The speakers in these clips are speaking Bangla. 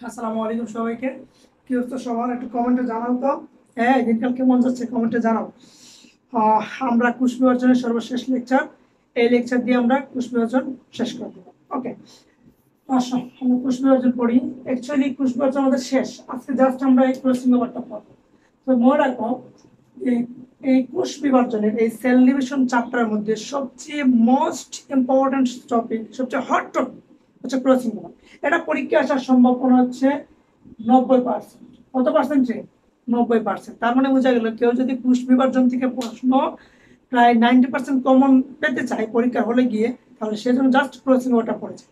আসসালামু আলাইকুম সবাইকে। কি হচ্ছে সবার একটু কমেন্টে জানাও তো। হ্যাঁ, দিনকাল কেমন যাচ্ছে কমেন্টে জানাও। আমরা কোষ বিভাজনের সর্বশেষ লেকচার, এই লেকচার দিয়ে আমরা কোষ বিভাজন শেষ করে দেবো। ওকে, আসো আমরা কোষ বিভাজন পড়ি। অ্যাকচুয়ালি কোষ বিভাজন আমাদের শেষ, আজকে জাস্ট আমরা এই ক্রসিং ওভারটা পড়বো। তো মনে রাখো, এই এই কোষ বিভাজনের এই সেল ডিভিশন চ্যাপ্টারের মধ্যে সবচেয়ে মোস্ট ইম্পর্টেন্ট টপিক, সবচেয়ে হট টপিক হচ্ছে ক্রসিং ওভার। এটা পরীক্ষায় আসার সম্ভাবনা হচ্ছে 90%। কত পার্সেন্টে? 90%। তার মানে বোঝা গেল, কেউ যদি কোষ বিভাজন থেকে প্রশ্ন প্রায় 90% কমন পেতে চায় পরীক্ষা হলে গিয়ে, তাহলে সেজন্য জাস্ট ক্রসিং ওভারটা পড়েছে।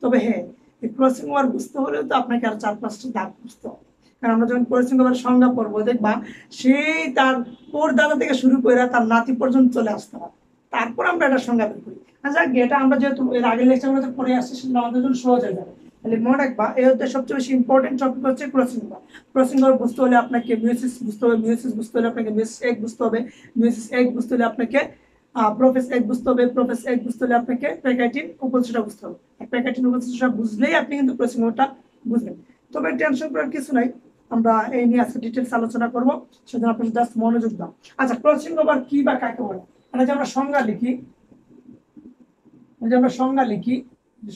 তবে হ্যাঁ, এই ক্রসিং ওভার বুঝতে হলেও তো আপনাকে আর 4-5টা দাগ বুঝতে হবে। কারণ আমরা যখন ক্রসিং ওভার সংজ্ঞা পড়বো, দেখবা সেই তার ওর দাদা থেকে শুরু করে তার নাতি পর্যন্ত চলে আসতে হবে, তারপর আমরা এটা সংজ্ঞা বের করি। আচ্ছা, এটা আমরা যেহেতু এর আগের লেকচারগুলোতে পড়ে আসছি, সেটা আমাদের জন্য সহজ হয়ে যাবে। তাহলে মনে রাখবা, এই হচ্ছে সবচেয়ে বেশি ইম্পর্টেন্ট টপিক হচ্ছে ক্রসিং ওভার। ক্রসিং ওভার বুঝতে হলে আপনাকে মিউসিস বুঝতে হবে, মিউসিস বুঝতে হলে আপনাকে মিউসিস এক বুঝতে হবে, মিউসিস এক বুঝতে হলে আপনাকে প্রোফেস এক বুঝতে হবে, প্রোফেস এক বুঝতে হলে আপনাকে প্যাকাইটিন উপস্থিতিটা বুঝতে হবে। প্যাকেটিং উপস্থিতিটা বুঝলেই আপনি কিন্তু প্রসিংটা বুঝবেন। তবে টেনশন করার কিছু নাই, আমরা এই নিয়ে আজকে ডিটেলস আলোচনা করব, সেজন্য আপনি জাস্ট মনোযোগ দাও। আচ্ছা, ক্রসিং ওভার কি বা কাকে বলে, এটা যে আমরা সংজ্ঞা লিখি,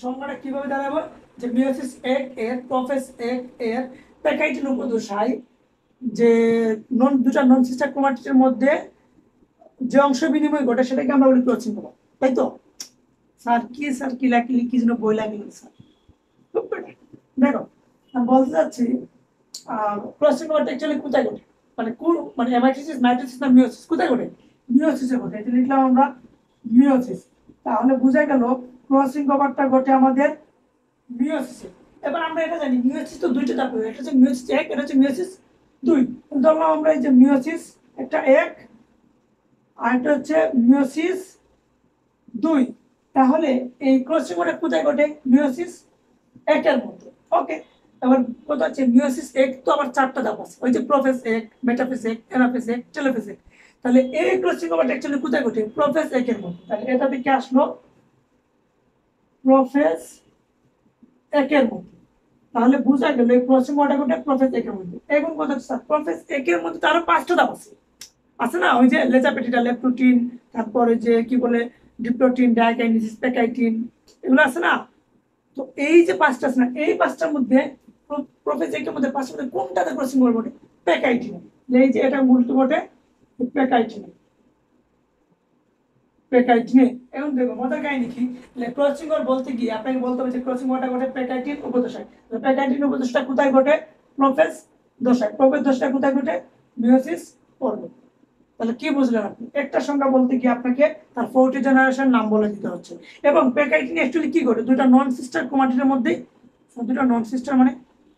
সংজ্ঞাটা কিভাবে দাঁড়াবো? যে মিয়োসিস এক এর, প্রোফেস এক এর প্যাকাইটিন উপদশায় যে দুটা নন সিস্টার ক্রোমাটিডের মধ্যে যে অংশ বিনিময় ঘটে, সেটাকে আমরা বলি ক্রসিং ওভার। তাই তো স্যার কি লেখি কি যেন বই লাগিল স্যার। দেখো, আমি বলতে চাচ্ছি ক্রসিং ওভারটা অ্যাকচুয়ালি কোথায় ঘটে, মানে কোন, মানে হেমাটাইটিস, মাইটোসিস না মিয়োসিস, কোথায় ঘটে? মিয়োসিসে ঘটে। এটা লিখলাম আমরা মিয়োসিস। তাহলে বোঝা গেল ক্রসিং ওভারটা ঘটে আমাদের মিয়োসিসে। এবার আমরা এটা জানি, মিয়োসিস তো দুইটা ধাপ, এটা হচ্ছে মিয়োসিস এক, এটা হচ্ছে মিয়োসিস দুই। ধরলাম আমরা এই যে মিয়োসিস একটা এক, আর এটা হচ্ছে মিয়োসিস দুই। তাহলে এই ক্রসিং ওভারটা কোথায় ঘটে? মিয়োসিস একের মধ্যে। ওকে, এবার কথা হচ্ছে মিয়োসিস এক তো আবার 4টা ধাপ আছে, ওই যে প্রোফেজ এক, মেটাফেজ এক, অ্যানাফেজ এক, টেলোফেজ এক। তাহলে এই ক্রসিং ওভারটা অ্যাকচুয়ালি কোথায় ঘটে? প্রোফেজ একের মধ্যে। তাহলে এটা থেকে আসলো প্রোফেজ একের মধ্যে। তাহলে বোঝা গেল এই ক্রসিং ওভারটা ঘটে প্রোফেজ একের মধ্যে। এখন কথা হচ্ছে প্রোফেজ একের মধ্যে তো আরো 5টা ধাপ আছে, আছে না? ওই যে লেজাপেটিটা, লেপটোটিন, তারপরে যে কি বলে ডিপ্লোটিন, ডাইকাইনেসিস, প্যাকাইটিন, এগুলো আছে না? তো এই যে 5টা আছে না, এই 5টার মধ্যে প্রোফেজের মধ্যে 5টার মধ্যে কোনটাতে ক্রসিং ওভার ঘটে? প্যাকাইটিন। এই যে এটা উল্টো ঘটে প্যাকাইটিন, প্যাকাইটিনে। এখন দেখো মজার কাহিনী কি, ক্রসিং ওভার বলতে গিয়ে আপনাকে বলতে হবে যে ক্রসিং ওভারটা ঘটে প্যাকাইটিন উপদশায়। তো প্যাকাইটিন উপদশাটা কোথায় ঘটে? প্রোফেজ দশায়। প্রোফেজ দশাটা কোথায় ঘটে? মিয়োসিস পর্বে। তাহলে কি বুঝলেন আপনি? একটা সংখ্যা বলতে গিয়ে আপনাকে তার 40 জেনারেশন নাম বলে দিতে হচ্ছে। এবং প্যাকাইটিন অ্যাকচুয়ালি কি করে? দুটো নন সিস্টার ক্রোমাটিডের মধ্যে, দুটো নন সিস্টার মানে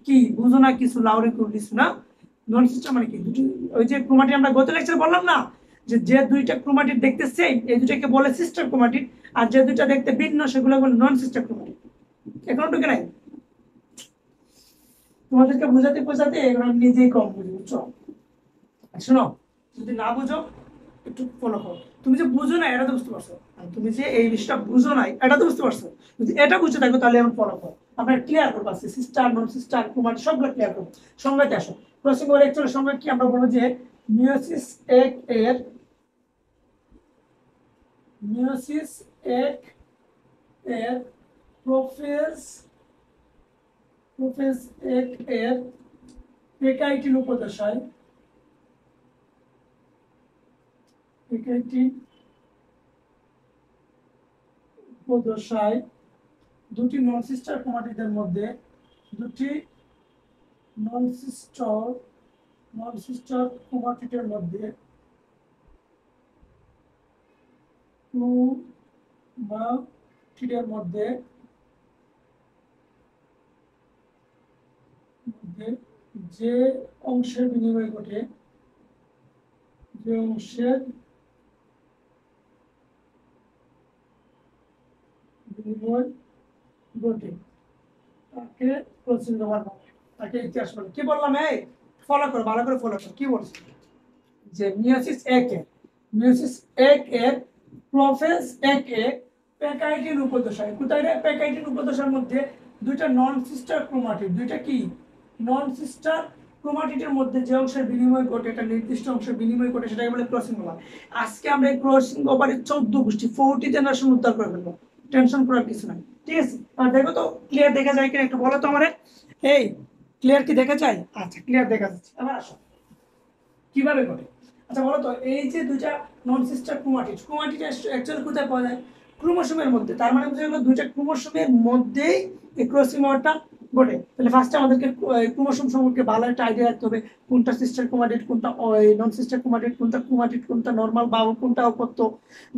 কি বুঝো না কিছু, লাউরে কিছু না। নন সিস্টার মানে কি? দুটো, ওই যে ক্রোমাটিড আমরা গত লেকচারে বললাম না, যে যে দুইটা ক্রোমাটিড দেখতে সেম, এই দুটাকে বলে সিস্টার ক্রোমাটিড, আর যে দুইটা দেখতে ভিন্ন সেগুলো বলে নন সিস্টার ক্রোমাটিড। এখন ঢুকে নাই? তোমাদেরকে বোঝাতে বোঝাতে এবার আমি নিজেই কম বুঝি, বুঝছো? শোনো, যদি না বুঝো একটু ফলো করো। তুমি যে বুঝো না এটা তো বুঝতে পারছো, আর তুমি যে এই বিষয়টা বুঝো নাই এটা তো বুঝতে পারছো। যদি এটা বুঝে থাকো তাহলে আমি ফলো করো, আপনার ক্লিয়ার করবো আজকে সিস্টার, নন সিস্টার, কুমার সবগুলো ক্লিয়ার করবো। সংজ্ঞাতে আসো। ক্রসিং ওভার অ্যাকচুয়ালি সংজ্ঞা কি? আমরা বলবো যে মিয়োসিস এক এর, মিয়োসিস এক এর প্রোফেজ, প্রোফেজ এক এর প্যাকাইটিন উপদশায়, প্যাকাইটিন উপদশায় দুটি নন সিস্টার ক্রোমাটিডের মধ্যে, দুটি নন সিস্টার ক্রোমাটিডের মধ্যে ক্রোমাটিডের মধ্যে যে অংশের বিনিময় ঘটে, যে অংশের বিনিময় ঘটে তাকে ক্রসিং ওভার বলে, তাকে ইতিহাস বলে। কি বললাম? এই ফলো করো, ভালো করে ফলো করো। কি বলছি? যে মিয়োসিস এক এর, মিয়োসিস এক এর প্রোফেজ এক এ প্যাকাইটিন উপদশায়, কোথায় রে? প্যাকাইটিন উপদশার মধ্যে দুইটা নন সিস্টার ক্রোমাটিড, দুইটা কি নন সিস্টার ক্রোমাটিডের মধ্যে যে অংশের বিনিময় ঘটে, একটা নির্দিষ্ট অংশের বিনিময় ঘটে, সেটাকে বলে ক্রসিং ওভার। আজকে আমরা এই ক্রসিং ওভারের 14 গোষ্ঠী 40 জেনারেশন উদ্ধার করে ফেলবো, টেনশন করার কিছু নাই, ঠিক আছে? আর দেখো তো ক্লিয়ার দেখা যায় কিনা একটু বলো তো আমারে। এই ক্লিয়ার কি দেখা যায়? আচ্ছা ক্লিয়ার দেখা যাচ্ছে। এবার আসো কিভাবে ঘটে। আচ্ছা বলো তো, এই যে দুইটা নন সিস্টার ক্রোমাটিড, ক্রোমাটিড অ্যাকচুয়ালি কোথায় পাওয়া যায়? ক্রোমোসোমের মধ্যে। তার মানে বুঝা গেল দুইটা ক্রোমোসোমের মধ্যেই এই ক্রসিং ওভারটা ঘটে। তাহলে ফার্স্টে আমাদেরকে ক্রোমোসোম সম্পর্কে ভালো একটা আইডিয়া রাখতে হবে, কোনটা সিস্টার ক্রোমাটিড, কোনটা নন সিস্টার ক্রোমাটিড, কোনটা ক্রোমাটিড, কোনটা নর্মাল বাহু, কোনটা অপত্য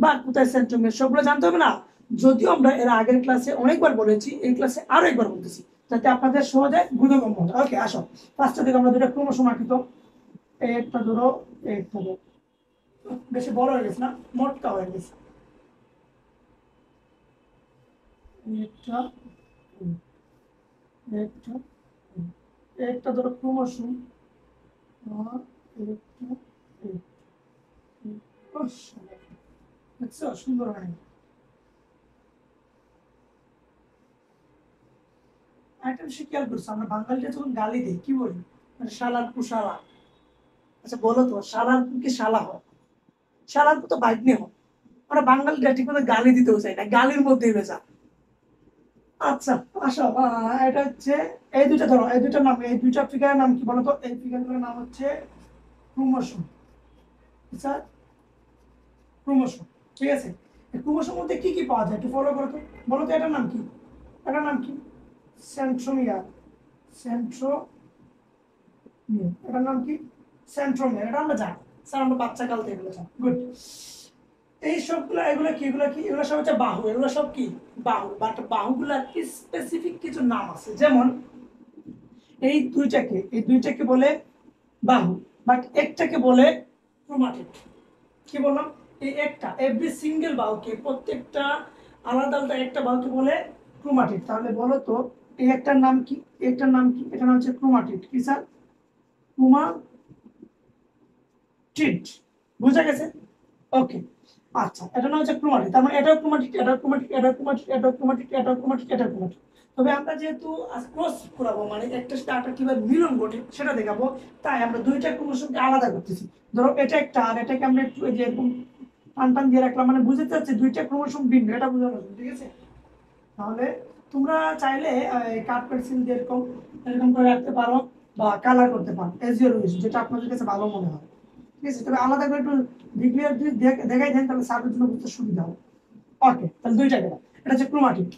বা কোথায় সেন্ট্রোমিয়ার, সবগুলো জানতে হবে না? যদিও আমরা এর আগের ক্লাসে অনেকবার বলেছি, এই ক্লাসে আরো একবার বলতেছি যাতে আপনাদের সহজে বোধগম্য হয়। ওকে আসো, ফার্স্টে দেখো আমরা দুইটা ক্রোমোসোম আঁকি তো। একটা ধরো, একটা ধরো, বেশি বড় হয়ে গেছে না, মোটকা হয়ে গেছে। একটা একটা একটা ধরো ক্রোমোসোম, আর একটা দেখছো সুন্দর হয়। একটা বিষয় খেয়াল করছো, আমরা বাঙালিটা যখন গালি দিই কি বলি? মানে শালার কুশালা। আচ্ছা বলো তো, শালার কি শালা হয়? শালার তো বাইকনি হয়। আমরা বাঙালিটা ঠিক মতো গালি দিতেও চাই না, গালির মধ্যেই ভেজা। আচ্ছা আসো, এটা হচ্ছে এই দুইটা ধরো, এই দুইটার নাম, এই দুইটা ফিগারের নাম কি বলতো? এই ফিগারগুলোর নাম হচ্ছে ক্রোমোসোম। আচ্ছা ক্রোমোসোম, ঠিক আছে? এই ক্রোমোসোম মধ্যে কি কি পাওয়া যায় একটু ফলো করো তো। বলো তো এটার নাম কি? এটার নাম কি? সেন্ট্রোমিয়ার। এটার নাম কি? সেন্ট্রোমিয়ার। এটা আমরা জানি স্যার, আমরা বাচ্চা কাল থেকে এগুলো জানি। গুড। এই সবগুলো, এগুলো কি, এগুলো কি, এগুলো সব হচ্ছে বাহু। এগুলো সব কি বাহু, বাট বাহুগুলার স্পেসিফিক কিছু নাম আছে। যেমন এই দুইটাকে বলে বাহু, বাট একটাকে বলে ক্রোমাটিড। কি বললাম? এই একটা, এভরি সিঙ্গেল বাহুকে, প্রত্যেকটা আলাদা আলাদা একটা বাহুকে বলে ক্রোমাটিড। তাহলে বলো তো এই একটার নাম কি, একটার নাম কি? এটার নাম হচ্ছে ক্রোমাটিড। কি স্যার? ক্রোমাটিড। বুঝা গেছে? ওকে। আচ্ছা এটা না হচ্ছে ক্রোমাটিড, তার মানে এটাও ক্রোমাটিড, এটাও ক্রোমাটিড, এটাও ক্রোমাটিড, এটাও ক্রোমাটিড, এটাও ক্রোমাটিড, এটাও ক্রোমাটিড। তবে আমরা যেহেতু ক্রস করাবো, মানে একটা সাথে আরেকটা কিভাবে মিলন ঘটে সেটা দেখাবো, তাই আমরা দুইটা ক্রোমোসোমকে আলাদা করতেছি। ধরো এটা একটা, আর এটাকে আমরা একটু এই যে এরকম টান টান দিয়ে রাখলাম, মানে বুঝতে চাচ্ছি দুইটা ক্রোমোসোম ভিন্ন, এটা বোঝানো যাবে, ঠিক আছে? তাহলে তোমরা চাইলে কাঠ পেন্সিল দিয়ে এরকম এরকম করে রাখতে পারো, বা কালার করতে পারো, এজ ইউর উইশ, যেটা আপনাদের কাছে ভালো মনে হয়, ঠিক আছে? তবে আলাদা করে একটু ডিক্লিয়ার যদি দেখাই দেন তাহলে সার্ভের জন্য বুঝতে সুবিধা হবে। ওকে, তাহলে দুইটা গেল। এটা হচ্ছে ক্রোমাটিড।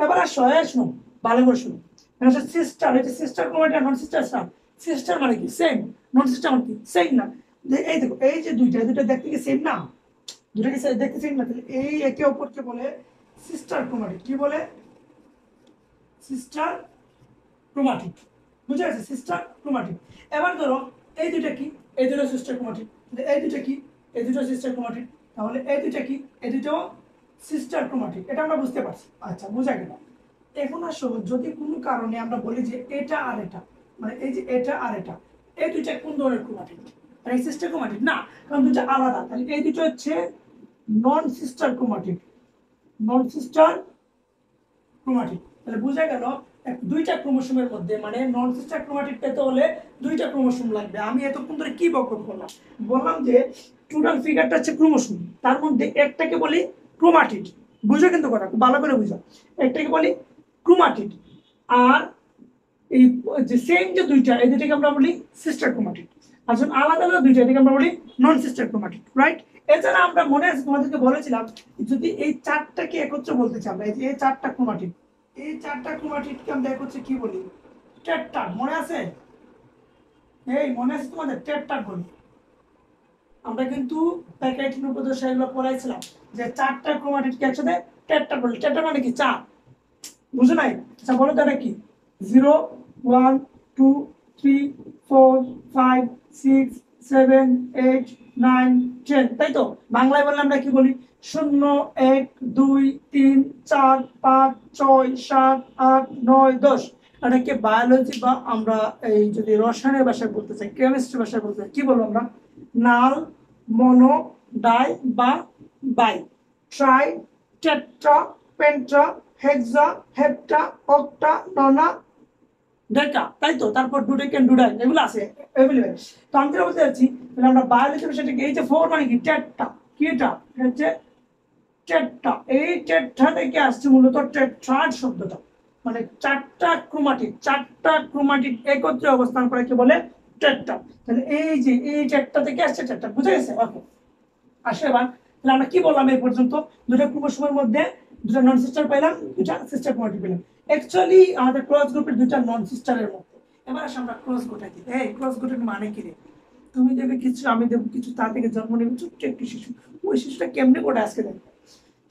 এবার আসো, শুনো ভালো করে শুনো। এটা হচ্ছে সিস্টার। এটা সিস্টার ক্রোমাটিড, নন সিস্টার স্টার। সিস্টার মানে কি? সেম। নন সিস্টার মানে কি? সেম না। এই দেখো, এই যে দুইটা, দুইটা দেখতে কি সেম না? দুটাকে দেখতে সেম না, তাহলে এই একে অপরকে বলে সিস্টার ক্রোমাটিড। কি বলে? Sister chromatid. বুঝে গেছে? Sister chromatid. এবার ধরো এই দুইটা কি? এই দুটো সিস্টার ক্রোমাটিড। এই দুইটা কি? এই দুটো সিস্টার ক্রোমাটিড। তাহলে এই দুইটা কি? এই দুটো সিস্টার ক্রোমাটিড। এটা আমরা বুঝতে পারছি। আচ্ছা বোঝা গেল। এখন আসো, যদি কোনো কারণে আমরা বলি যে এটা আর এটা, মানে এই যে এটা আর এটা, এই দুইটা কোন ধরনের ক্রোমাটিড? মানে সিস্টার ক্রোমাটিড না, কারণ দুইটা আলাদা। তাহলে এই দুটো হচ্ছে নন সিস্টার ক্রোমাটিড। নন সিস্টার ক্রোমাটিড। তাহলে বোঝা গেল দুইটা ক্রোমোসোমের মধ্যে, মানে নন সিস্টার ক্রোমাটিড পেতে হলে দুইটা ক্রোমোসোম লাগবে। আমি এতক্ষণ ধরে কি বকবক করলাম? বললাম যে টোটাল ফিগারটা হচ্ছে ক্রোমোসোম, তার মধ্যে একটাকে বলি ক্রোমাটিড। বুঝো কিন্তু কথা, খুব ভালো করে বুঝো। একটাকে বলি ক্রোমাটিড, আর এই যে সেম যে দুইটা, এই দুইটাকে আমরা বলি সিস্টার ক্রোমাটিড। আর যখন আলাদা আলাদা দুইটা, এটাকে আমরা বলি নন সিস্টার ক্রোমাটিড, রাইট? এছাড়া আমরা মনে আছে তোমাদেরকে বলেছিলাম, যদি এই চারটাকে একত্রে বলতে চাই আমরা, এই যে এই চারটা ক্রোমাটিড, এই চারটা ক্রোমাটিডকে আমরা একত্রে কি বলি? টেট্রাড। মনে আছে? এই মনে আছে তোমাদের? টেট্রাড বলি আমরা, কিন্তু প্যাকেটিন উপদেশ এগুলো পড়াইছিলাম যে চারটা ক্রোমাটিডকে একসাথে টেট্রাড বলি। টেট্রাড মানে কি? চার। বুঝো নাই? আচ্ছা বলো তো এটা কি? 0 1 2 3 4 5 6 7 8 9 10, তাই তো? বাংলায় বললে আমরা কি বলি? 0 1 2 3 4 5 6 7 8 9 10। এটাকে বায়োলজি বা আমরা এই যদি রসায়নের ভাষায় বলতে চাই, কেমিস্ট্রি ভাষায় বলতে চাই, কি বলবো আমরা? নাল, মনো, ডাই বা bi, tri, tetra, penta, hexa, hepta, octa, nona, deca, তাই তো। তারপর ডুডেকেন, ডুডাইন, এগুলো আছে অ্যাভেলেবেল। তো আমি যেটা বলতে চাচ্ছি, তাহলে আমরা বায়োলজি বিষয়টাকে, এই যে ফোর মানে কি, টেট্টা, কি এটা হচ্ছে টেট্টা। এই টেট্টা থেকে আসছে মূলত টেট্রাড শব্দটা, মানে চারটা ক্রোমাটিড একত্রে অবস্থান করে কি বলে, টেট্টা। তাহলে এই যে এই টেট্টা থেকে আসছে টেট্টা, বুঝা গেছে? ওকে, আসলে এবার তাহলে আমরা কি বললাম এই পর্যন্ত? দুটো ক্রোমোসোমের মধ্যে দুটো নন সিস্টার পেলাম, দুটা সিস্টার ক্রোমাটিড পেলাম। অ্যাকচুয়ালি আমাদের ক্রস গ্রুপের দুটা নন সিস্টারের মধ্যে। এবার আসলে আমরা ক্রস গোটাই, এই ক্রস গোটের মানে কি রে? তুমি দেবে কিছু, আমি দেবো কিছু, তা থেকে জন্ম নেবে ছোট্ট একটি শিশু। ওই শিশুটা কেমনে করে আজকে দেখো।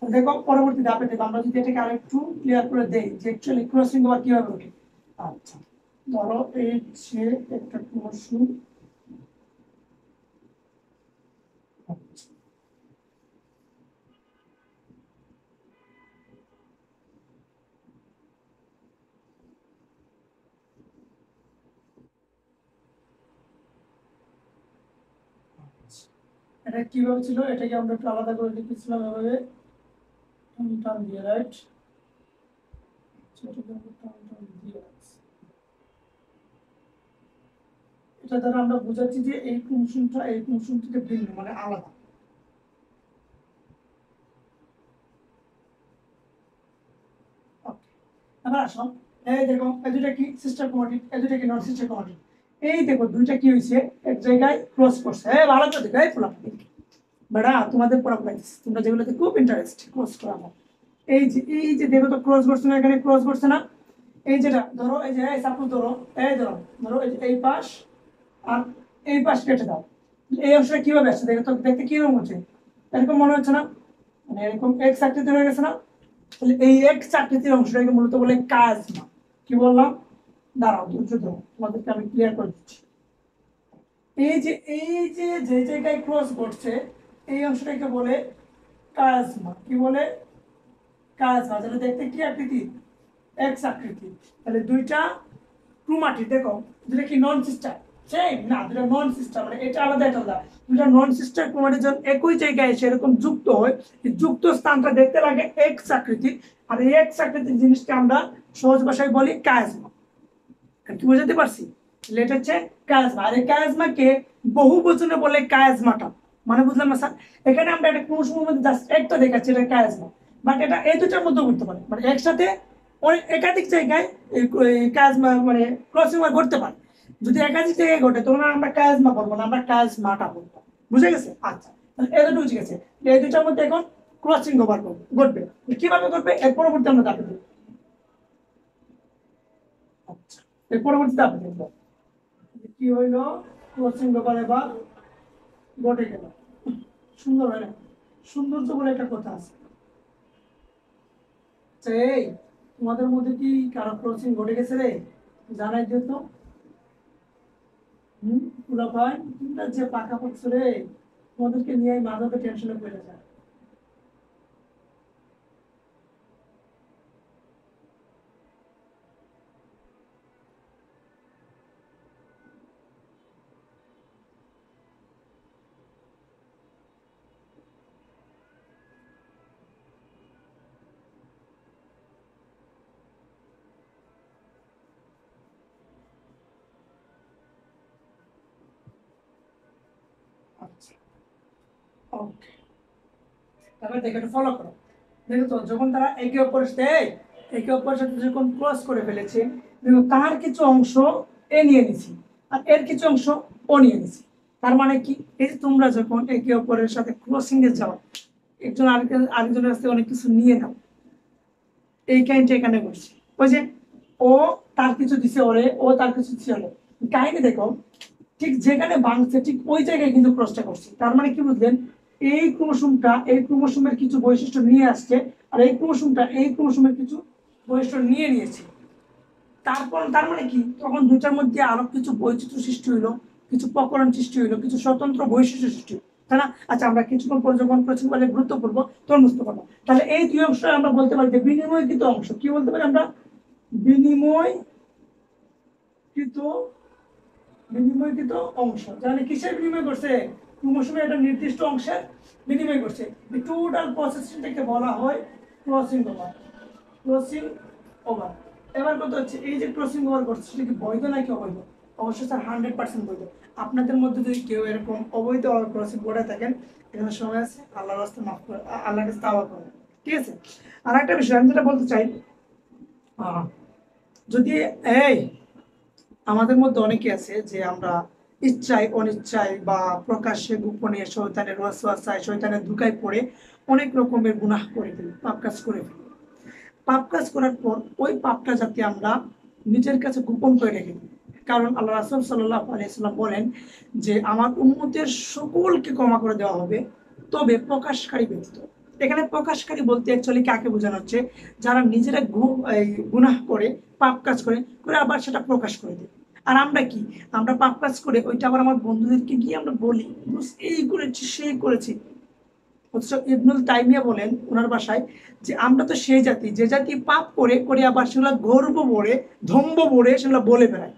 দেখো পরবর্তী ধাপে দেখো, আমরা যদি এটাকে আরেকটু ক্লিয়ার করে দেই যে অ্যাকচুয়ালি ক্রসিং ওভার কিভাবে ওঠে। আচ্ছা, ধরো এই যে একটা ক্রোমোসোম, এটা কিভাবে ছিল, এটাকে আমরা একটু আলাদা করে লিখেছিলাম এভাবে, টান দিয়ে, রাইট? এটা দ্বারা আমরা বোঝাচ্ছি যে এই ক্রোমোসোমটা এই ক্রোমোসোম থেকে ভিন্ন, মানে আলাদা। এবার আসো, এই দেখো এই দুটা কি সিস্টার ক্রোমাটিড, এই দুটা কি নন সিস্টার ক্রোমাটিড। এই দেখো দুইটা কি হয়েছে, এক জায়গায় ক্রস করছে। হ্যাঁ, ভালো করে দেখো, এই পোলা বেড়া তোমাদের পড়া পড়াইছি, তোমরা যেগুলোতে খুব ইন্টারেস্ট ক্রস করা। এই যে দেখো তো ক্রস করছে না, এখানে ক্রস করছে না। এই যেটা ধরো, এই যে এই সাপোজ ধরো, এই ধরো ধরো এই যে এই পাশ আর এই পাশ কেটে দাও। এই অংশটা কিভাবে আসছে দেখো তো, দেখতে কিরকম হচ্ছে, এরকম মনে হচ্ছে না? মানে এরকম এক্স আকৃতি হয়ে গেছে না? তাহলে এই এক্স আকৃতির অংশটাকে মূলত বলে কাজমা। কি বললাম? দাঁড়াও, ধৈর্য ধরো, তোমাদেরকে আমি ক্লিয়ার করে দিচ্ছি। এই যে জায়গায় ক্রস ঘটছে, এই অংশটাকে বলে কাজমা। কি বলে? কাজমা। যেটা দেখতে কি আকৃতি? এক্স আকৃতি। তাহলে দুইটা ক্রোমাটিড দেখো, দুটা কি নন সিস্টার? সেম না, দুটা নন সিস্টার, মানে এটা আলাদা এটা আলাদা। দুটা নন সিস্টার ক্রোমাটিড যখন একই জায়গায় এসে এরকম যুক্ত হয়, এই যুক্ত স্থানটা দেখতে লাগে এক্স আকৃতি। আর এই এক্স আকৃতির জিনিসকে আমরা সহজ ভাষায় বলি কাজমা। কি বুঝাতে পারছি? এটা হচ্ছে কাজমা। আর এই কাজমাকে বহু বচনে বলে কাজমাটা, মানে বুঝলাম না স্যার? এখানে আমরা একটা ক্রোমোসোমের মধ্যে জাস্ট একটা দেখাচ্ছি, এটা কাজমা। বাট এটা এই দুটার মধ্যে ঘটতে পারে, মানে একসাথে একাধিক জায়গায় এই কাজমা মানে ক্রসিং ঘটতে পারে। যদি একাধিক জায়গায় ঘটে তখন আমরা কাজমা বলবো না, আমরা কাজমাটা বলবো। বুঝে গেছে? আচ্ছা, তাহলে এতটুকু বুঝে গেছে। এই দুটার মধ্যে এখন ক্রসিং ওভার ঘটবে। কিভাবে ঘটবে এর পরবর্তী আমরা দেখবো। আচ্ছা, এর পরবর্তীতে আপনি দেখবো কি হইলো, ক্রসিং ওভার এবার ঘটে গেল। সুন্দর হয় না? সৌন্দর্য বলে একটা কথা আছে। আচ্ছা, এই তোমাদের মধ্যে কি কারো ক্রসিং ঘটে গেছে রে? জানাই দিও তো। পুরো ভাই, তোমরা যে পাকা পড়ছো রে, তোমাদেরকে নিয়ে মাঝে টেনশনে পড়ে যায়। আচ্ছা, ওকে, তারপরে দেখো, একটু ফলো করো। দেখো তো, যখন তারা একে অপরের সাথে যখন ক্রস করে ফেলেছে, দেখো তার কিছু অংশ এ নিয়ে নিছি আর এর কিছু অংশ ও নিয়ে নিছি। তার মানে কি, এই যে তোমরা যখন একে অপরের সাথে ক্রসিং এ যাও, একজন আরেকজনের কাছে অনেক কিছু নিয়ে নাও, এই কাহিনীটা এখানে করছি। ওই যে ও তার কিছু দিছে ওরে, ও তার কিছু দিছে ওরে, কাহিনী দেখো ঠিক যেখানে ভাঙছে ঠিক ওই জায়গায় কিন্তু ক্রসটা করছে। তার মানে কি বুঝলেন? এই ক্রোমোসোমের কিছু বৈশিষ্ট্য নিয়ে আসছে, আর এই ক্রোমোসোমের কিছু বৈশিষ্ট্য নিয়ে নিয়েছে। তারপর তার মানে কি, তখন দুটার মধ্যে আরো কিছু বৈচিত্র্য সৃষ্টি হইলো, কিছু প্রকরণ সৃষ্টি হইলো, কিছু স্বতন্ত্র বৈশিষ্ট্য সৃষ্টি হইলো, তাই না? আচ্ছা, আমরা কিছুক্ষণ পর যখন প্রশ্ন বলে গুরুত্বপূর্ণ তখন বুঝতে পারবো। তাহলে এই দুই অংশ আমরা বলতে পারি যে বিনিময়কৃত অংশ। কি বলতে পারি আমরা? বিনিময়কৃত বিনিময়কৃত অংশ। তাহলে কিসের বিনিময় করছে? ক্রোমোসোমের একটা নির্দিষ্ট অংশের বিনিময় করছে। এই টোটাল প্রসেসটাকে বলা হয় ক্রসিং ওভার। Crossing over. এবার কথা হচ্ছে এই যে ক্রসিং ওভার করছে সেটা কি বৈধ নাকি অবৈধ? অবশ্যই স্যার 100% বৈধ। আপনাদের মধ্যে যদি কেউ এরকম অবৈধ ক্রসিং করে থাকেন, এখানে সময় আছে, আল্লাহর রাস্তায় মাফ করে, আল্লাহর কাছে তাওবা করেন, ঠিক আছে? আর একটা বিষয় আমি যেটা বলতে চাই, যদি এই আমাদের মধ্যে অনেকে আছে যে আমরা ইচ্ছায় অনিচ্ছায় বা প্রকাশ্যে গোপনে শয়তানের ওয়াসওয়াসায় শয়তানের ধোঁকায় পড়ে অনেক রকমের গুনাহ করে ফেলি, পাপ কাজ করে ফেলি। পাপ কাজ করার পর ওই পাপটা যাতে আমরা নিজের কাছে গোপন করে রেখে দিই। কারণ আল্লাহ রাসূল সাল্লাল্লাহু আলাইহি সাল্লাম বলেন যে আমার উম্মতের সকলকে ক্ষমা করে দেওয়া হবে, তবে প্রকাশকারী ব্যতীত। এখানে প্রকাশকারী বলতে অ্যাকচুয়ালি কাকে বোঝানো হচ্ছে? যারা নিজেরা গুনাহ করে, পাপ কাজ করে করে আবার সেটা প্রকাশ করে দেয়। আর আমরা কি, আমরা পাপ কাজ করে ওইটা আবার আমার বন্ধুদেরকে গিয়ে আমরা বলি, এই করেছি সেই করেছি। অথচ ইবনুল তাইমিয়া বলেন ওনার ভাষায় যে আমরা তো সেই জাতি যে জাতি পাপ করে করে আবার সেগুলো গর্ব ভরে ধম্ব ভরে সেগুলো বলে বেড়ায়।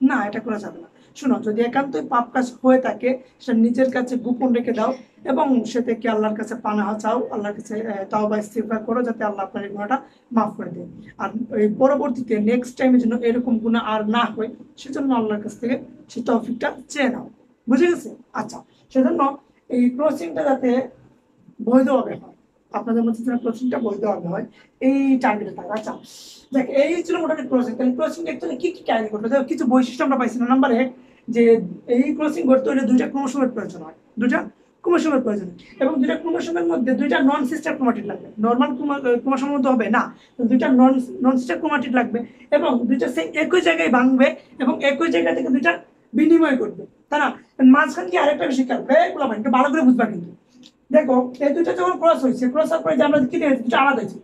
না, এটা করা যাবে না। শোনো, যদি একান্তই পাপ কাজ হয়ে থাকে সেটা নিজের কাছে গোপন রেখে দাও এবং সে থেকে আল্লাহর কাছে পানাহা চাও, আল্লাহর কাছে তাওবা ইস্তিগফার করো যাতে আল্লাহ আপনার এই গুনাহটা মাফ করে দেন। আর এই পরবর্তীতে নেক্সট টাইমের জন্য এরকম গুনাহ আর না হয় সেজন্য আল্লাহর কাছ থেকে সে তৌফিকটা চেয়ে নাও। বুঝে গেছে? আচ্ছা, সেজন্য এই ক্রসিংটা যাতে বৈধভাবে হয়, আপনাদের মধ্যে যেন ক্রসিংটা বৈধভাবে হয়, এই টার্গেটে থাকে। আচ্ছা দেখ, এই ছিল মোটামুটি ক্রসিং। তাহলে ক্রসিং অ্যাকচুয়ালি কি কি কাহিনী ঘটবে? দেখো, কিছু বৈশিষ্ট্য আমরা পাইছি না নাম্বার এক, যে এই ক্রসিং করতে হলে দুইটা ক্রোমোসোমের প্রয়োজন হয়, দুইটা ক্রোমোসোমের প্রয়োজন, এবং দুইটা ক্রোমোসোমের মধ্যে দুইটা নন সিস্টার ক্রোমাটিড লাগবে। নর্মাল ক্রোমোসোমের মধ্যে হবে না, দুইটা নন সিস্টার ক্রোমাটিড লাগবে এবং দুইটা সেই একই জায়গায় ভাঙবে এবং একই জায়গা থেকে দুইটা বিনিময় করবে, তাই না? মাঝখান কি আরেকটা বিষয় খেয়াল করে, এগুলো একটু ভালো করে বুঝবা কিন্তু। দেখো, এই দুইটা যখন ক্রস হয়েছে, ক্রস হওয়ার পরে যে আমরা কি দেখেছি, দুটো আলাদা হয়েছে।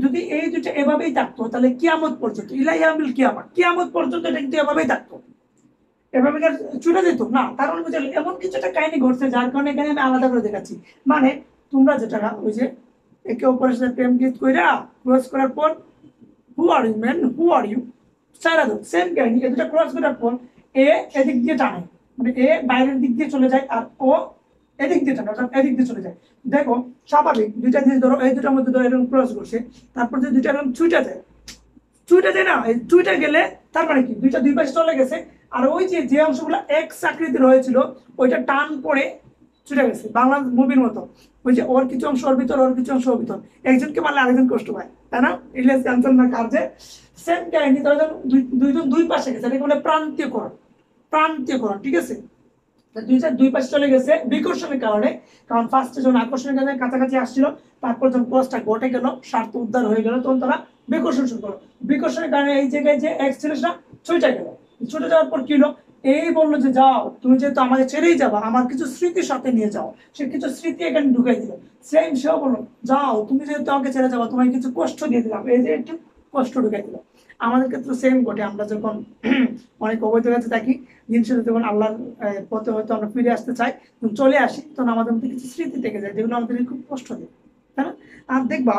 যদি এই দুটো এভাবেই থাকতো তাহলে কিয়ামত পর্যন্ত, ইলাইয়ামিল কিয়ামত, কিয়ামত পর্যন্ত এটা কিন্তু এভাবেই থাকতো, এভাবে ছুটে যেত না। কারণ বুঝলে এমন কিছু একটা কাহিনী ঘটছে যার কারণে এখানে আমি আলাদা করে দেখাচ্ছি। মানে তোমরা যেটা ওই যে একে অপরের সাথে প্রেম গীত কইরা ক্রস করার পর who are you man, who are you, সারা দাও সেম কাহিনী। এই দুটা ক্রস করার পর এ এদিক দিয়ে টানে, মানে এ বাইরের দিক দিয়ে চলে যায় আর ও এদিক দিয়ে টানে, অর্থাৎ এদিক দিয়ে চলে যায়। দেখো, স্বাভাবিক দুইটা জিনিস ধরো, এই দুটার মধ্যে ধরো এরকম ক্রস করছে, তারপর যে দুইটা এরকম ছুটে যায়, ছুটে যায় না, এই ছুটে গেলে তার মানে কি দুইটা দুই পাশে চলে গেছে। আর ওই যে যে অংশগুলো এক্স আকৃতির হয়েছিল ওইটা টান পড়ে ছুটে গেছে, বাংলা মুভির মতো। ওই যে ওর কিছু অংশ ওর ভিতর, ওর কিছু অংশ ওর ভিতর, একজনকে মারলে আরেকজন কষ্ট পায়, তাই না? ইলিয়াস কাঞ্চন না কার্যে সেম কাহিনী। তাহলে দুইজন দুই পাশে গেছে, এটাকে বলে প্রান্তীয়করণ, প্রান্তীয়করণ, ঠিক আছে? দুইটা দুই পাশে চলে গেছে বিকর্ষণের কারণে। কারণ ফার্স্টে যখন আকর্ষণের কারণে কাছাকাছি আসছিল, তারপর যখন ক্রসটা ঘটে গেল, স্বার্থ উদ্ধার হয়ে গেল, তখন তারা বিকর্ষণ শুরু করলো। বিকর্ষণের কারণে এই জায়গায় যে এক্স ছিল সেটা ছুটে গেল। ছুটে যাওয়ার পর কি হলো, এই বললো যে যাও, তুমি যেহেতু আমাকে ছেড়েই যাবা, আমার কিছু স্মৃতির সাথে নিয়ে যাও। সে কিছু স্মৃতি এখানে ঢুকাই দিল। সেম সেও বললো যাও, তুমি যেহেতু আমাকে ছেড়ে যাবা, তোমাকে কিছু কষ্ট দিয়ে দিলাম, এই যে একটু কষ্ট ঢুকাই দিল। আমাদের ক্ষেত্রে সেম ঘটে, আমরা যখন অনেক অবৈধ কাছে থাকি, জিনিসটা যখন আল্লাহর পথে হয়তো আমরা ফিরে আসতে চাই, চলে আসি, তখন আমাদের মধ্যে কিছু স্মৃতি থেকে যায় যেগুলো আমাদের খুব কষ্ট দেয়, তাই না? আর দেখবা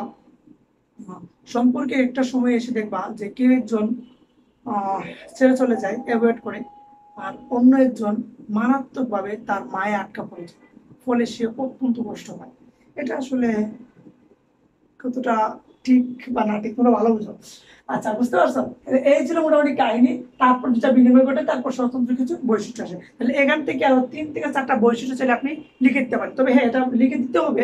সম্পর্কে একটা সময় এসে দেখবা যে কেউ একজন ছেড়ে চলে যায়, অ্যাভয়েড করে, আর অন্য একজন মারাত্মকভাবে তার মায়ে আটকা পড়ে যায়, ফলে সে অত্যন্ত কষ্ট পায়। এটা আসলে কতটা ঠিক বা না ঠিক, তোমরা ভালো বুঝো। আচ্ছা, বুঝতে পারছো? এই ছিল মোটামুটি কাহিনী। তারপর যেটা বিনিময় ঘটে, তারপর স্বতন্ত্র কিছু বৈশিষ্ট্য আসে। তাহলে এখান থেকে আরো 3 থেকে 4টা বৈশিষ্ট্য চাইলে আপনি লিখে দিতে পারেন। তবে হ্যাঁ, এটা লিখে দিতে হবে,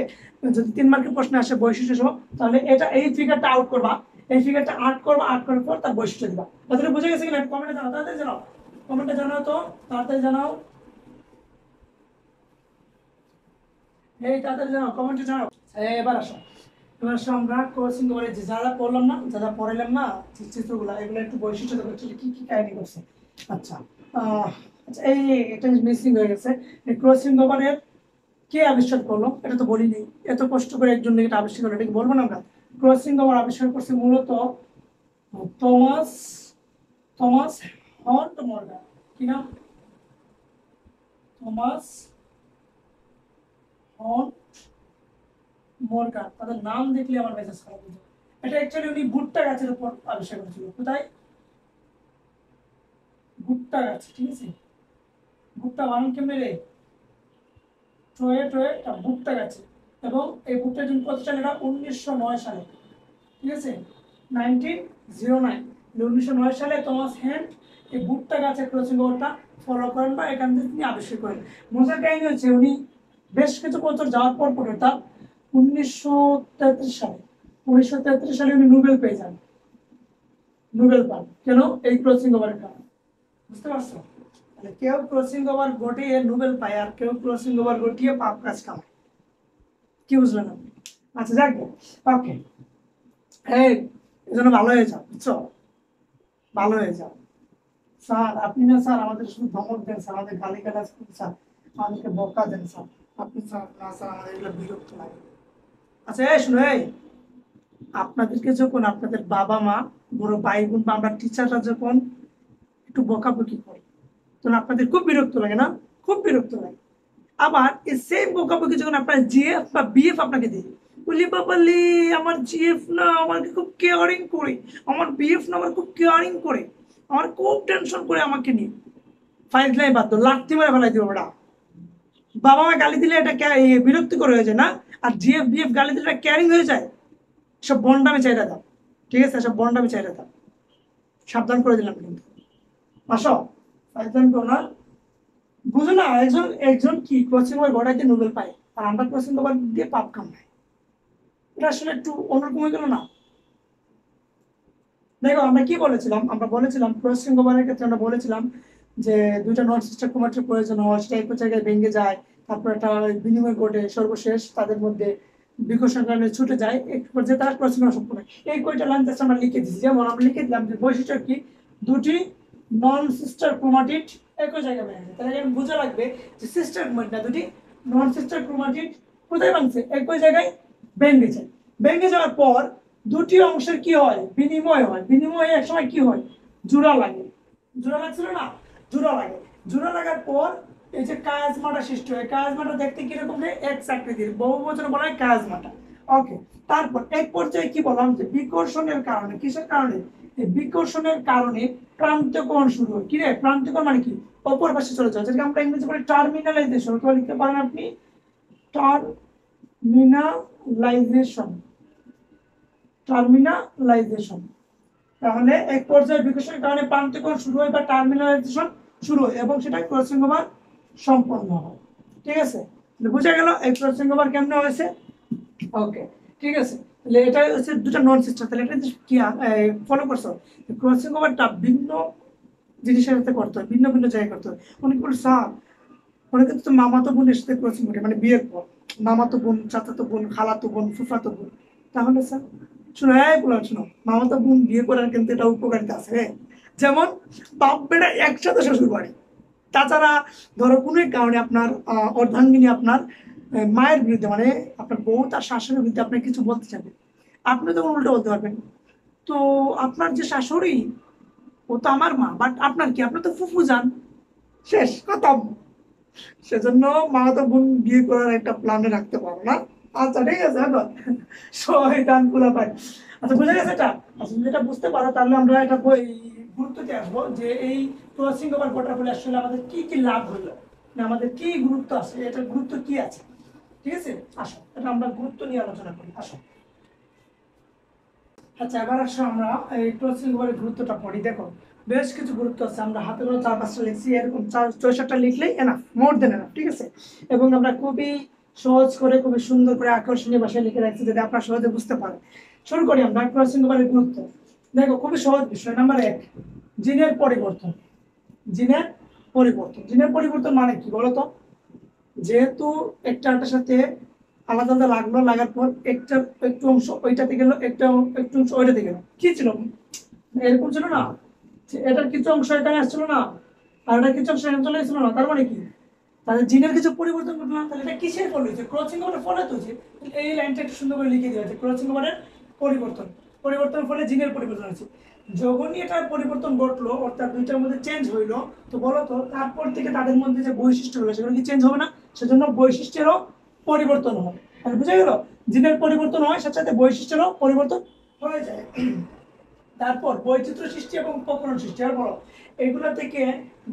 যদি 3 মার্কের প্রশ্ন আসে বৈশিষ্ট্য সহ, তাহলে এটা এই ফিগারটা আউট করবা, এই ফিগারটা আউট করবা, আউট করার পর তার বৈশিষ্ট্য দিবা। তাহলে বুঝে গেছে কিনা? কমেন্টে জানাও, তাড়াতাড়ি জানাও, কমেন্টে জানাও, তো তাড়াতাড়ি জানাও, এই তাড়াতাড়ি জানাও, কমেন্টে জানাও। এবার আসো, এবার আমরা কোচিং করে যে যা যা পড়লাম না, যা যা পড়াইলাম না, চিত্রগুলো, এগুলো একটু বৈশিষ্ট্য দেবো কি কি কাহিনী করছে। আচ্ছা, আচ্ছা, এই এটা মিসিং হয়ে গেছে। এই ক্রসিং ওভারের কে আবিষ্কার করলো এটা তো বলিনি। এত কষ্ট করে একজন এটা আবিষ্কার করলো, এটা কি বলবো না আমরা? ক্রসিং ওভার আবিষ্কার করছে মূলত থমাস থমাস হন্ট মর্গান। কি নাম? Thomas হন্ট Morgan. তাদের নাম দেখলে আমার মেজাজ খারাপ হয়ে যায়। এটা অ্যাকচুয়ালি উনি ভুট্টা গাছের উপর আবিষ্কার করেছিল। কোথায়? ভুট্টা গাছ, ঠিক আছে? ভুট্টা বানান কেমনে রে? টয়ে টয়ে একটা ভুট্টা গাছে। এবং এই ভুট্টা যিনি প্রতিষ্ঠান, এটা 1909 সালে, ঠিক আছে? 1909 1909 সালে টমাস হ্যান্ড এই ভুট্টা গাছের ক্রসিং ওভারটা ফলো করেন বা এখান থেকে তিনি আবিষ্কার করেন। মজার কাহিনী হচ্ছে উনি বেশ কিছু বছর যাওয়ার পর পরে তার 1933 সালে উনি নোবেল পেয়ে যান, নোবেল পান। কেন? এই ক্রসিং ওভারের কারণে। বুঝতে পারছো? তাহলে কেউ ক্রসিং ওভার ঘটিয়ে নোবেল পায় আর কেউ ক্রসিং ওভার ঘটিয়ে পাপ কাজ কামায়। কি বুঝলেন আপনি? আচ্ছা যাক, ওকে, এই জন্য ভালো হয়ে যাও, বুঝছো? ভালো হয়ে যাও। স্যার আপনি না স্যার আমাদের শুধু ধমক দেন স্যার, আমাদের গালি গালাজ করেন স্যার, আমাদেরকে বকা দেন স্যার, আপনি স্যার না স্যার, আমাদের এগুলো বিরক্ত লাগে। আচ্ছা এই শুনো, এই আপনাদেরকে যখন আপনাদের বাবা মা, বড় ভাই বোন বা আমরা টিচাররা যখন একটু বকাবকি করি তখন আপনাদের খুব বিরক্ত লাগে না? খুব বিরক্ত লাগে। আবার এই সেম বকাবকি যখন আপনার জিএফ বা বিএফ আপনাকে দিই, বলি বাবালি আমার জিএফ না আমাকে খুব কেয়ারিং করে, আমার বিএফ না আমার খুব কেয়ারিং করে, আমার খুব টেনশন করে আমাকে নিয়ে, ফাইজলাই বাধ্য লাঠি মেরে ফেলাই দিব ওটা। বাবা মা গালি দিলে এটা বিরক্তিকর হয়ে যায় না? আর জিএফ বিএফ গালি দিলে এটা কেয়ারিং হয়ে যায়। সব বন্ডামি চাইটা দাও, ঠিক আছে? সব বন্ডামি চাইটা দাও, সাবধান করে দিলাম কিন্তু। আসো ফাইজলাম করো না, বুঝো না? একজন একজন কি ক্রসিং ওভার ঘটাইতে নোবেল পায় আর আমরা ক্রসিং ওভার দিয়ে পাপ কামাই, এটা আসলে একটু অন্যরকম হয়ে গেল না? দেখো আমরা কি বলেছিলাম, আমরা বলেছিলাম ক্রসিং ওভারের ক্ষেত্রে আমরা বলেছিলাম যে দুইটা নন সিস্টার ক্রোমাটির প্রয়োজন হয়, সেটা এক জায়গায় ভেঙে যায়, তারপর একটা বিনিময় ঘটে, সর্বশেষ তাদের মধ্যে বিকর্ষণ কারণে ছুটে যায়, এক পর্যায়ে তারা ক্রসিং ওভার সম্পূর্ণ হয়। এই কয়টা লাইন আমরা লিখে দিচ্ছি, যেমন আমরা লিখে দিলাম যে বৈশিষ্ট্য কি, দুটি নন সিস্টার ক্রোমাটিড একই জায়গায় ভেঙে যায়। তাহলে এখানে বোঝা লাগবে যে সিস্টার ক্রোমাটিড না, দুটি নন সিস্টার ক্রোমাটিড কোথায় ভাঙছে? একই জায়গায় ভেঙে যায়। ভেঙে যাওয়ার পর দুটি অংশের কি হয়? বিনিময় হয়। বিনিময়ে এক সময় কি হয়? জোড়া লাগে। জোড়া লাগছিল না? জোড়া লাগে। জোড়া লাগার পর এই যে কায়াজমাটা সৃষ্টি হয়। কায়াজমাটা দেখতে কিরকম? এক্স আকৃতির, বহু বচনে বলা হয় কায়াজমাটা। ওকে, তারপর এক পর্যায়ে কি বললাম যে বিকর্ষণের কারণে, কিসের কারণে? এই বিকর্ষণের কারণে প্রান্তকোণ শুরু হয়। কি রে? প্রান্তকোণ মানে কি? অপর পাশে চলে যায়, যেটাকে আমরা ইংরেজি বলি টার্মিনালাইজেশন। অথবা লিখতে পারেন আপনি টার্মিনালাইজেশন। টার্মিনালাইজেশন। তাহলে এক পর্যায়ে বিকর্ষণের কারণে প্রান্তিকরণ শুরু হয় বা টার্মিনালাইজেশন শুরু হয় এবং সেটা ক্রসিং ওভার সম্পন্ন হয়। ঠিক আছে? বুঝা গেল এই ক্রসিং ওভার কেমনে হয়েছে? ওকে, ঠিক আছে। তাহলে এটা হচ্ছে দুটো নন সিস্টার। তাহলে এটা কি ফলো করছো? ক্রসিং ওভারটা ভিন্ন জিনিসের সাথে করতে হয়, ভিন্ন ভিন্ন জায়গায় করতে হয়। অনেকে বলে স্যার, অনেকে তো মামাতো বোনের সাথে ক্রসিং করে, মানে বিয়ের পর মামাতো বোন, চাচাতো বোন, খালাতো বোন, ফুফাতো বোন। তাহলে স্যার শোনো, বলো শোনো, মামাতো বোন বিয়ে করার কিন্তু এটা উপকারিতা আছে। হ্যাঁ, যেমন বাপ বেটা একসাথে শ্বশুর বাড়ি। তাছাড়া ধরো কোনো কারণে আপনার অর্ধাঙ্গিনী আপনার মায়ের বিরুদ্ধে, মানে আপনার বউ তার শাশুড়ির বিরুদ্ধে আপনার কিছু বলতে চাবে, আপনি তখন উল্টো বলতে পারবেন, তো আপনার যে শাশুড়ি ও তো আমার মা, বাট আপনার কি, আপনার তো ফুফু যান, শেষ কথা। সেজন্য মামাতো বোন বিয়ে করার একটা প্ল্যানে রাখতে পারো না। আচ্ছা ঠিক আছে, এখন শয়তান গুলা পাই। আচ্ছা বুঝে গেছে এটা? আচ্ছা যদি এটা বুঝতে পারো তাহলে আমরা এটা গুরুত্বতে আসবো যে এই ক্রসিং ওভার ঘটার ফলে আসলে আমাদের কি কি লাভ হলো, না আমাদের কি গুরুত্ব আছে, এটার গুরুত্ব কি আছে। ঠিক আছে, আসো এটা আমরা গুরুত্ব নিয়ে আলোচনা করি, আসো। আচ্ছা এবার আসো আমরা এই ক্রসিং ওভারের গুরুত্বটা পড়ি। দেখো বেশ কিছু গুরুত্ব আছে, আমরা হাতে করে 4-5টা লিখছি, এরকম 6-7টা লিখলেই এনাফ, মোর দেন এনাফ। ঠিক আছে, এবং আমরা খুবই সহজ করে, খুবই সুন্দর করে আকর্ষণীয় ভাষায় লিখে রাখছি যাতে আপনারা সহজে বুঝতে পারেন। শুরু করি আমরা ক্রসিং ওভারের গুরুত্ব। দেখো খুবই সহজ বিষয়। নাম্বার 1, জিনের পরিবর্তন। জিনের পরিবর্তন, জিনের পরিবর্তন মানে কি বলতো? যেহেতু একটা একটার সাথে আলাদা আলাদা লাগলো, লাগার পর একটা একটু অংশ ওইটাতে গেল, একটা একটু অংশ ওইটাতে গেল, কি ছিল এরকম ছিল না? এটার কিছু অংশ এখানে আসছিল না, আর এটার কিছু অংশ এখানে চলে এসেছিল না, তার মানে কি? তাহলে জিনের কিছু পরিবর্তন ঘটলো না। তাহলে এটা কিসের ফলে হয়েছে? ক্রসিং ওভারের ফলে তো হয়েছে। এই লাইনটা একটু সুন্দর করে লিখে দেওয়া আছে, ক্রসিং ওভারের পরিবর্তন, পরিবর্তনের ফলে জিনের পরিবর্তন হয়েছে। যখনই এটার পরিবর্তন ঘটলো, অর্থাৎ দুইটার মধ্যে চেঞ্জ হইলো, তো বলো তো তারপর থেকে তাদের মধ্যে যে বৈশিষ্ট্যগুলো সেগুলো কি চেঞ্জ হবে না? সেজন্য বৈশিষ্ট্যেরও পরিবর্তন হয়। তাহলে বুঝা গেল, জিনের পরিবর্তন হয় সাথে সাথে বৈশিষ্ট্যেরও পরিবর্তন হয়ে যায়। তারপর বৈচিত্র্য সৃষ্টি এবং প্রকরণ সৃষ্টি। আর বলো এগুলো থেকে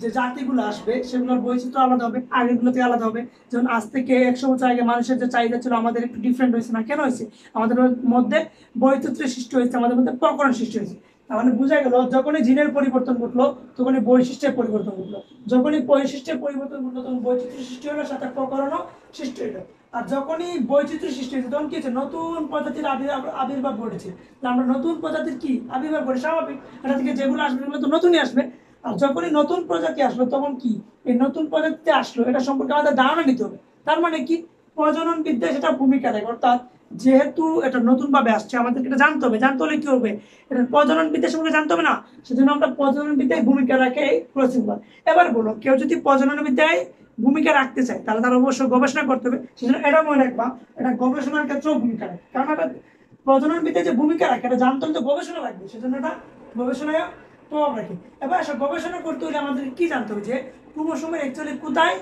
যে জাতিগুলো আসবে সেগুলোর বৈচিত্র্য আলাদা হবে, আগেগুলো থেকে আলাদা হবে। যেমন আজ থেকে 100 বছর আগে মানুষের যে চাহিদা ছিল আমাদের একটু ডিফারেন্ট হয়েছে না, কেন হয়েছে? আমাদের মধ্যে বৈচিত্র্য সৃষ্টি হয়েছে, আমাদের মধ্যে প্রকরণ সৃষ্টি হয়েছে। তাহলে বোঝা গেল যখনই জিনের পরিবর্তন ঘটলো তখনই বৈশিষ্ট্যের পরিবর্তন ঘটলো, যখনই বৈশিষ্ট্যের পরিবর্তন ঘটলো তখন বৈচিত্র্য সৃষ্টি হলো, সাথে প্রকরণও সৃষ্টি হলো। আর যখনই বৈচিত্র্য সৃষ্টি হয়েছে তখন কি হচ্ছে? নতুন প্রজাতির আবির্ভাব ঘটেছে। আমরা নতুন প্রজাতির কি আবির্ভাব ঘটে স্বাভাবিক, এটা থেকে যেগুলো আসবে সেগুলো তো নতুনই আসবে। আর যখনই নতুন প্রজাতি আসলো তখন কি এই নতুন প্রজাতিতে আসলো এটা সম্পর্কে আমাদের ধারণা নিতে হবে। তার মানে কি প্রজনন বিদ্যায় সেটা ভূমিকা রাখে, অর্থাৎ যেহেতু এটা নতুন ভাবে আসছে আমাদেরকে এটা জানতে হবে। জানতে হলে কি হবে? এটা প্রজনন বিদ্যা সম্পর্কে জানতে হবে না, সেজন্য আমরা প্রজনন বিদ্যায় ভূমিকা রাখে ক্রসিং বল। এবার বলো, কেউ যদি প্রজনন বিদ্যায় ভূমিকা রাখতে চায় তাহলে তার অবশ্যই গবেষণা করতে হবে। সেজন্য এটা মনে রাখবা, এটা গবেষণার ক্ষেত্রেও ভূমিকা রাখে, কারণ এটা প্রজনন বিদ্যায় যে ভূমিকা রাখে এটা জানতে হলে তো গবেষণা লাগবে, সেজন্য এটা গবেষণায় প্রভাব রাখে। এবার আসলে গবেষণা করতে হলে আমাদের কি জানতে হবে? যে ক্রোমোসোমের অ্যাকচুয়ালি কোথায়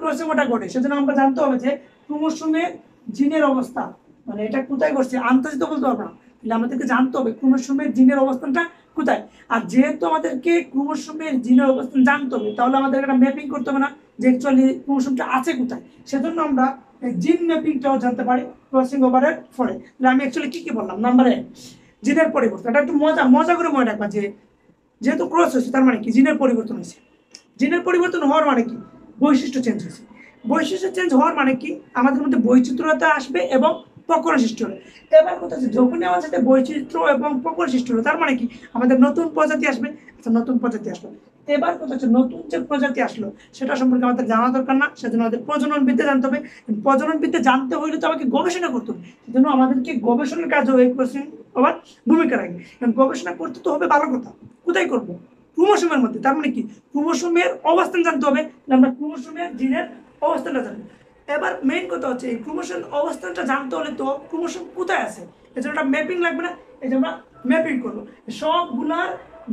ক্রসিংটা ঘটে, সেজন্য আমরা জানতে হবে যে ক্রোমোসোমের জিনের অবস্থা, মানে এটা কোথায় ঘটছে আন্তর্জাতিক বলতে পারবো না, তাহলে আমাদেরকে জানতে হবে ক্রোমোসোমের জিনের অবস্থানটা কোথায়। আর যেহেতু আমাদেরকে ক্রোমোসোমের জিনের অবস্থান জানতে হবে তাহলে আমাদের একটা ম্যাপিং করতে হবে না যে অ্যাকচুয়ালি ক্রোমোসোমটা আছে কোথায়। সেজন্য আমরা জিন ম্যাপিংটাও জানতে পারি ক্রসিং ওভারের ফলে। তাহলে আমি অ্যাকচুয়ালি কি বললাম? নাম্বার 1 জিনের পরিবর্তন, এটা একটু মজা মজা করে মনে রাখবা যে যেহেতু ক্রস হয়েছে তার মানে কি জিনের পরিবর্তন হয়েছে। জিনের পরিবর্তন হওয়ার মানে কি? বৈশিষ্ট্য চেঞ্জ হয়েছে। বৈশিষ্ট্য চেঞ্জ হওয়ার মানে কি? আমাদের মধ্যে বৈচিত্র্যতা আসবে এবং প্রকরণ সৃষ্টি হবে। এবার কথা হচ্ছে যখনই আমাদের সাথে বৈচিত্র্য এবং প্রকরণ সৃষ্টি হলো তার মানে কি আমাদের নতুন প্রজাতি আসবে। আচ্ছা, নতুন প্রজাতি আসলো, এবার কথা হচ্ছে নতুন যে প্রজাতি আসলো সেটা সম্পর্কে আমাদের জানা দরকার না, সেজন্য আমাদের প্রজনন বিদ্যা জানতে হবে। প্রজনন বিদ্যা জানতে হইলে তো আমাকে গবেষণা করতে হবে, সেজন্য আমাদেরকে গবেষণার কাজও এই কোশ্চেন আবার ভূমিকা রাখবে। কারণ গবেষণা করতে তো হবে, ভালো কথা। কোথায় করবো? ক্রোমোসোমের মধ্যে। তার মানে কি ক্রোমোসোমের অবস্থান জানতে হবে, আমরা ক্রোমোসোমের জিনের অবস্থানটা জানবো। এবার মেইন কথা হচ্ছে এই ক্রোমোসোম অবস্থানটা জানতে হলে তো ক্রোমোসোম কোথায় আছে এই জন্য একটা ম্যাপিং লাগবে না, এই যে আমরা ম্যাপিং করবো সবগুলার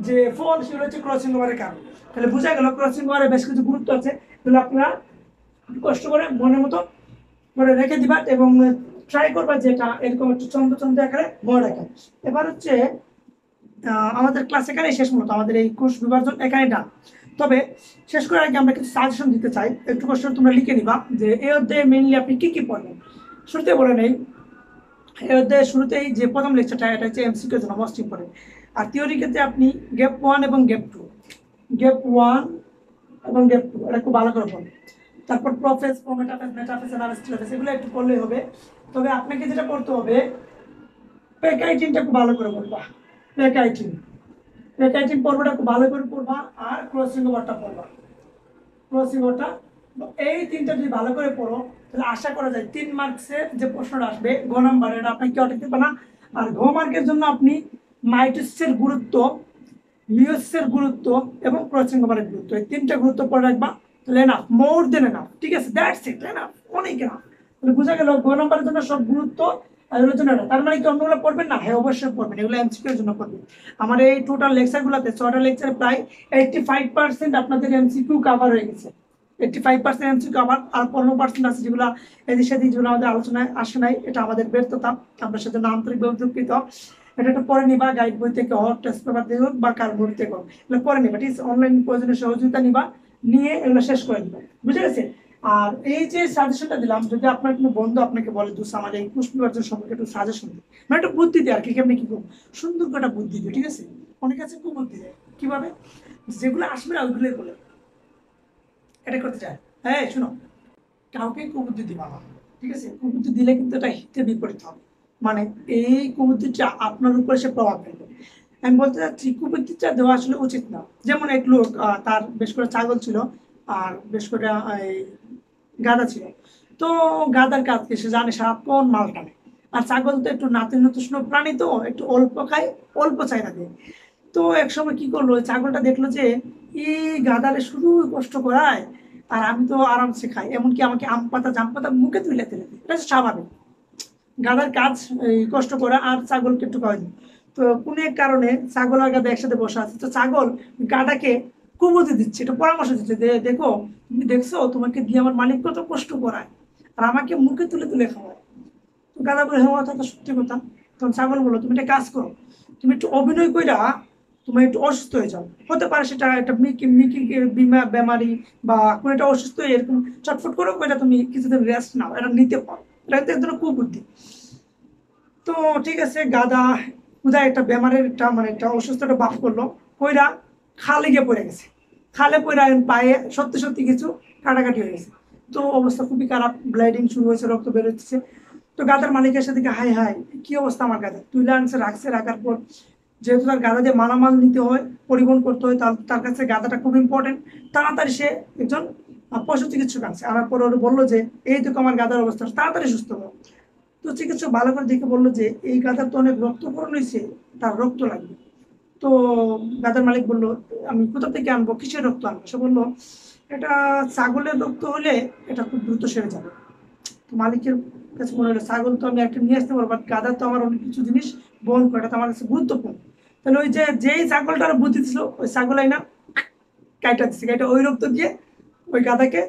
যে ফল সেগুলো হচ্ছে ক্রসিং ওভারের কারণ। তাহলে বোঝা গেল ক্রসিং ওভারের বেশ কিছু গুরুত্ব আছে, তাহলে আপনারা কষ্ট করে মনের মতো করে রেখে দিবা এবং ট্রাই করবা যেটা এরকম একটু চন্দ্র চন্দ্র আকারে মনে রাখা। এবার হচ্ছে আমাদের ক্লাস এখানেই শেষ, মতো আমাদের এই কোর্স বিভাজন এখানে ডান। তবে শেষ করার আগে আমরা কিছু সাজেশন দিতে চাই, একটু কষ্ট তোমরা লিখে নিবা যে এই অধ্যায়ে মেইনলি আপনি কি কি পড়বেন। শুরুতে বলে নেই, এই অধ্যায়ের শুরুতেই যে প্রথম লেকচারটা এটা হচ্ছে এমসিকিউ এর জন্য মোস্ট ইম্পর্টেন্ট। আর থিওরি ক্ষেত্রে আপনি গ্যাপ 1 এবং গ্যাপ 2, গ্যাপ 1 এবং গ্যাপ 2 এটা খুব ভালো করে পড়বেন। তারপর প্রফেস, প্রোমেটাফেস, মেটাফেস, অ্যানালিস্টিস এগুলো একটু পড়লেই হবে। তবে আপনাকে যেটা করতে হবে প্যাকাইটিনটা খুব ভালো করে পড়বা। প্যাকাইটিন পর্বটা খুব ভালো করে পড়বা আর ক্রসিং ওভারটা পড়বা। ক্রসিং ওভারটা এই তিনটা যদি ভালো করে পড়ো তাহলে আশা করা যায় 3 মার্কসের যে প্রশ্নটা আসবে ঘ নাম্বার এটা আপনাকে কেউ দেখতে পানা। আর ঘ মার্কের জন্য আপনি মাইটোসিসের গুরুত্ব, মিওসিসের গুরুত্ব এবং ক্রসিং ওভারের গুরুত্ব, এই তিনটা গুরুত্ব পড়ে রাখবা, তাহলে এনাফ, মোর দেন এনাফ। ঠিক আছে, দ্যাটস ইট, এনাফ, অনেক এনাফ। তাহলে বোঝা গেল ঘ নাম্বারের জন্য সব গুরুত্ব আর এগুলোর জন্য না। তার মানে কি অন্যগুলো পড়বেন না? হ্যাঁ, অবশ্যই পড়বেন, এগুলো এমসিকিউ এর জন্য পড়বেন। আমার এই টোটাল লেকচারগুলোতে 6টা লেকচারে প্রায় 85% আপনাদের এমসিকিউ কভার হয়ে গেছে। 85% এমসিকিউ কভার, আর 15% আছে যেগুলো এদিক সেদিক যেগুলো আমাদের আলোচনায় আসে নাই, এটা আমাদের ব্যর্থতা, আমরা সেজন্য আন্তরিকভাবে দুঃখিত। এটা একটু পরে নিবা, গাইড বই থেকে হোক, টেস্ট পেপার থেকে হোক বা কার বই থেকে হোক, এগুলো পরে নিবা। ঠিক আছে, অনলাইন প্রয়োজনীয় সহযোগিতা নিবা, নিয়ে এগুলো শেষ করে দিবা। বুঝে গেছে? আর এই যে সাজেশনটা দিলাম, যদি আপনার কোনো বন্ধু আপনাকে বলে দোস্ত আমার এই পুষ্টি অর্জন সম্পর্কে একটু সাজেশন দিই, মানে একটু বুদ্ধি দেয় আর কি, কেমনি কি করবো, সুন্দর করে একটা বুদ্ধি দিই। ঠিক আছে, অনেকে আছে খুব বুদ্ধি দেয়, কিভাবে? যেগুলো আসবে না ওইগুলোই বলে এটা করতে চায়। হ্যাঁ শুনো, কাউকে কুবুদ্ধি দিবা না। ঠিক আছে, কুবুদ্ধি দিলে কিন্তু এটা হিতে বিপরীত হবে, মানে এই কুবুদ্ধিটা আপনার উপরে সে প্রভাব ফেলবে। আমি বলতে চাচ্ছি কুবুদ্ধিটা দেওয়া আসলে উচিত না। যেমন এক লোক, তার বেশ করে ছাগল ছিল আর বেশ করে এই গাধা ছিল। তো গাধার কাজকে সে জানে সারাক্ষণ মাল টানে, আর ছাগল তো একটু নাতিশীতোষ্ণ প্রাণী, তো একটু অল্প খায়, অল্প চাহিদা দেয়। তো এক সময় কি করলো, ছাগলটা দেখলো যে এই গাধারে শুধু কষ্ট করায় আর আমি তো আরামসে খাই, এমনকি আমাকে আম পাতা জাম পাতা মুখে তুলে তুলে দিই, এটা হচ্ছে স্বাভাবিক। গাধার কাজ এই কষ্ট করা আর ছাগলকে একটু খাওয়াই। তো কোনো এক কারণে ছাগল আর গাধা একসাথে বসে আছে, তো ছাগল গাধাকে কুবুদ্ধি দিচ্ছে, এটা পরামর্শ দিচ্ছে, দেখো তুমি দেখছো তোমাকে দিয়ে আমার মালিক কত কষ্ট করায় আর আমাকে মুখে তুলে তুলে খাওয়ায়। তো গাধা বলে হ্যাঁ, কথা তো সত্যি কথা। তখন ছাগল বললো তুমি একটা কাজ করো, তুমি একটু অভিনয় কইরা তুমি একটু অসুস্থ হয়ে যাও, হতে পারে সেটা একটা মিকি মিকি বেমারি বা কোনো একটা অসুস্থ হয়ে এরকম চটফট করো, এটা তুমি কিছুদিন রেস্ট নাও, এটা নিতে পারো। এটা কিন্তু একদম কুবুদ্ধি। তো ঠিক আছে, গাদা উদয় একটা বেমারের একটা মানে একটা অসুস্থ একটা বাপ করলো, কইরা খালে গিয়ে পড়ে গেছে। খালে পড়ে পায়ে সত্যি সত্যি কিছু কাটাকাটি হয়ে গেছে। তো অবস্থা খুবই খারাপ, ব্লিডিং শুরু হয়েছে, রক্ত বেরোচ্ছে। তো গাদার মালিকের সাথে হাই হাই, কি অবস্থা আমার গাদা, তুলে আনছে, রাখছে, রাখার পর যেহেতু তার গাদা দিয়ে মালামাল নিতে হয়, পরিবহন করতে হয়, তার কাছে গাদাটা খুব ইম্পর্টেন্ট। তাড়াতাড়ি সে একজন পশু চিকিৎসক আনছে, আনার পর ওরা বললো যে এই তো আমার গাদার অবস্থা, তাড়াতাড়ি সুস্থ হবো। তো চিকিৎসক ভালো করে দেখে বললো যে এই গাদার তো অনেক রক্তক্ষরণ হয়েছে, তার রক্ত লাগবে। তো গাদার মালিক বললো আমি কোথা থেকে আনবো, কিসের রক্ত আনবো? সে বললো এটা ছাগলের রক্ত হলে এটা খুব দ্রুত সেরে যাবে। তো মালিকের কাছে মনে হলো ছাগল তো আমি একটা নিয়ে আসতে পারবো, বাট গাদা তো আমার অনেক কিছু জিনিস বহন করে, এটা তো আমার কাছে গুরুত্বপূর্ণ। তাহলে ওই যে যেই ছাগলটার বুদ্ধি ছিল, ওই ছাগলাই না কাইটা দিচ্ছে, কাইটা ওই রক্ত দিয়ে ওই গাদাকে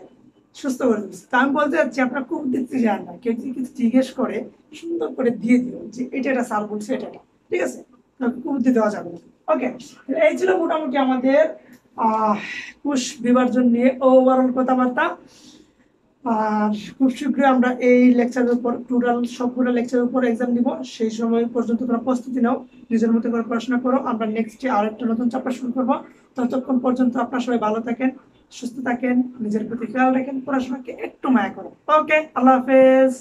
সুস্থ করে দিচ্ছে। তা আমি বলতে চাচ্ছি আপনার খুব দিতে যান না, কেউ যদি কিছু জিজ্ঞেস করে সুন্দর করে দিয়ে দিও যে এটা এটা সার বলছে, এটা এটা, ঠিক আছে? খুব দিতে দেওয়া যাবে না। ওকে, এই ছিল মোটামুটি আমাদের কোষ বিভাজন নিয়ে ওভারঅল কথাবার্তা। আর খুব শীঘ্রই আমরা এই লেকচারের উপর টোটাল সবগুলো লেকচারের উপর এক্সাম দিব। সেই সময় পর্যন্ত তোমরা প্রস্তুতি নাও, নিজের মতো করে পড়াশোনা করো। আমরা নেক্সট আর একটা নতুন চ্যাপ্টার শুরু করবো। ততক্ষণ পর্যন্ত আপনারা সবাই ভালো থাকেন, সুস্থ থাকেন, নিজের প্রতি খেয়াল রাখেন, পড়াশোনাকে একটু মায়া করো। ওকে, আল্লাহ হাফেজ।